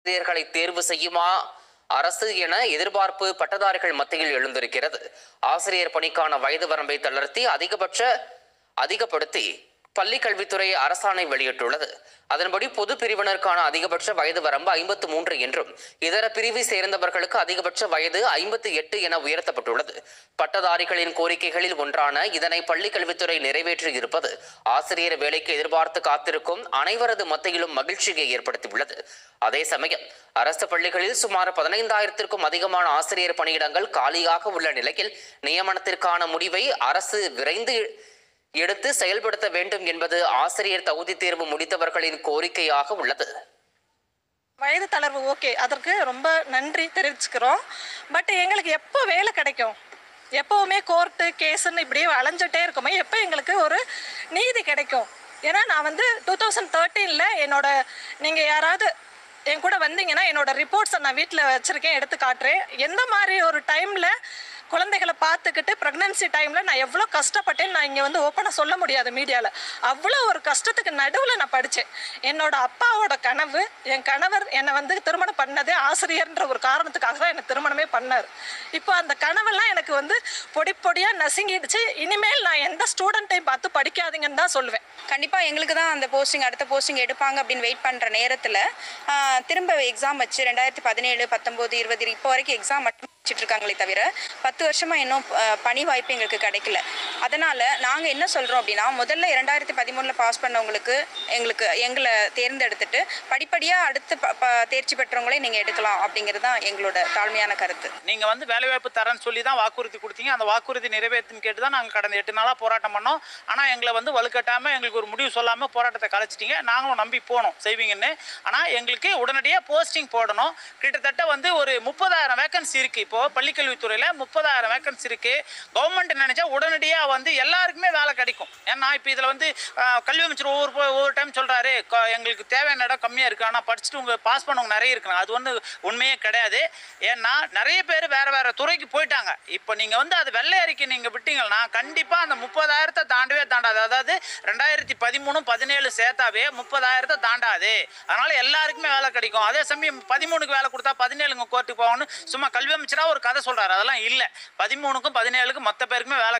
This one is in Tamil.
ஆசிரியர்களை தேர்வு செய்யுமா அரசு என எதிர்பார்ப்பு பட்டதாரிகள் மத்தியில் எழுந்திருக்கிறது. ஆசிரியர் பணிக்கான வயது வரம்பை அதிகப்படுத்தி பள்ளிக்கல்வித்துறை அரசாணை வெளியிட்டுள்ளது. அதன்படி பொது பிரிவினருக்கான அதிகபட்ச வயது வரம்பு 53 என்றும் இதர பிரிவை சேர்ந்தவர்களுக்கு அதிகபட்ச வயது 58 என உயர்த்தப்பட்டுள்ளது. பட்டதாரிகளின் கோரிக்கைகளில் ஒன்றான இதனை பள்ளிக்கல்வித்துறை நிறைவேற்றி இருப்பது ஆசிரியர் வேலைக்கு எதிர்பார்த்து காத்திருக்கும் அனைவரது மத்தியிலும் மகிழ்ச்சியை ஏற்படுத்தியுள்ளது. அதே சமயம் அரசு பள்ளிகளில் சுமார் 15,000க்கும் அதிகமான ஆசிரியர் பணியிடங்கள் காலியாக உள்ள நிலையில் நியமனத்திற்கான முடிவை அரசு விரைந்து எடுத்து செயல்படுத்த வேண்டும் என்பது ஆசிரியர் தகுதி தேர்வு முடித்தவர்களின் கோரிக்கையாக உள்ளது. வயது தளர்வு ஓகே, அதற்கு ரொம்ப நன்றி தெரிவிச்சுக்கிறோம். பட் எங்களுக்கு எப்போ வேலை கிடைக்கும்? எப்போவுமே கோர்ட்டு கேஸுன்னு இப்படியே அலைஞ்சிட்டே இருக்குமே, எப்போ எங்களுக்கு ஒரு நீதி கிடைக்கும்? ஏன்னா நான் 2013 நீங்கள் யாராவது என் கூட வந்தீங்கன்னா என்னோட ரிப்போர்ட்ஸை நான் வீட்டில் வச்சுருக்கேன், எடுத்து காட்டுறேன். எந்த மாதிரி ஒரு டைமில் குழந்தைகளை பார்த்துக்கிட்டு ப்ரெக்னன்சி டைமில் நான் எவ்வளோ கஷ்டப்பட்டேன்னு நான் இங்கே ஓப்பனாக சொல்ல முடியாது மீடியாவில். அவ்வளோ ஒரு கஷ்டத்துக்கு நடுவில் நான் படித்தேன். என்னோட அப்பாவோட கனவு, என் கணவர் என்னை திருமணம் பண்ணதே ஆசிரியர்ன்ற ஒரு காரணத்துக்காக தான் எனக்கு திருமணமே பண்ணார். இப்போ அந்த கனவெல்லாம் எனக்கு பொடி பொடியாக நசுங்கிடுச்சு. இனிமேல் நான் எந்த ஸ்டூடெண்ட்டையும் பார்த்து படிக்காதீங்கன்னு தான் சொல்லுவேன். கண்டிப்பாக எங்களுக்கு தான் அந்த அடுத்த போஸ்டிங் எடுப்பாங்க அப்படின்னு வெயிட் பண்ணுற நேரத்தில் திரும்ப எக்ஸாம் வச்சு 2017, 19, 20 இப்போ வரைக்கும் எக்ஸாம் மட்டும் வச்சுட்டு இருக்காங்களே தவிர 10 வருஷமாக இன்னும் பணி வாய்ப்பு எங்களுக்கு கிடைக்கல. அதனால் நாங்கள் என்ன சொல்கிறோம் அப்படின்னா, முதல்ல 2013 பாஸ் பண்ணவங்களுக்கு எங்களை தேர்ந்தெடுத்துட்டு படிப்படியாக அடுத்து தேர்ச்சி பெற்றவங்களே நீங்கள் எடுக்கலாம் அப்படிங்கிறது தான் எங்களோட தாழ்மையான கருத்து. நீங்கள் வேலைவாய்ப்பு தரேன்னு சொல்லி தான் வாக்குறுதி கொடுத்தீங்க. அந்த வாக்குறுதி நிறைவேற்றுன்னு கேட்டு தான் நாங்கள் கடந்த 8 நாளாக போராட்டம் பண்ணோம். ஆனால் எங்களை வலுக்கட்டாமல் எங்களுக்கு ஒரு முடிவு சொல்லாமல் போராட்டத்தை கலைச்சிட்டிங்க. நாங்களும் நம்பி போனோம் செய்வீங்கன்னு. ஆனால் எங்களுக்கு உடனடியாக போஸ்டிங் போடணும். கிட்டத்தட்ட ஒரு 30,000 வேக்கன்சி இருக்குது. இப்போது பள்ளிக்கல்வித்துறையில் 30,000 வேக்கன்சி இருக்குது. கவர்மெண்ட் நினச்சா உடனடியாக எல்லாருக்குமே வேலை கிடைக்கும். ஏன்னா இப்போ இதில் கல்வி அமைச்சர் ஒவ்வொரு டைம் சொல்கிறாரு, எங்களுக்கு தேவையான இடம் கம்மியாக இருக்குது, ஆனால் படிச்சுட்டு பாஸ் பண்ணவங்க நிறைய இருக்கிறாங்க. அது உண்மையே கிடையாது. ஏன்னா நிறைய பேர் வேறு துறைக்கு போயிட்டாங்க. இப்போ நீங்கள் அது வெள்ளை அறிக்கை நீங்கள் விட்டீங்கன்னா கண்டிப்பாக அந்த 30,000 தாண்டவே தாண்டாது. அதாவது 2013, 17 சேர்த்தாவே 30,000 தாண்டாது. அதனால் எல்லாருக்குமே வேலை கிடைக்கும். அதே சமயம் 13க்கு வேலை கொடுத்தா 17 கோர்ட்டுக்கு போகணும்னு சும்மா கல்வி அமைச்சராக ஒரு கதை சொல்கிறாரு. அதெல்லாம் இல்லை. 13க்கும் 17க்கும் மொத்த பேருக்குமே வேலை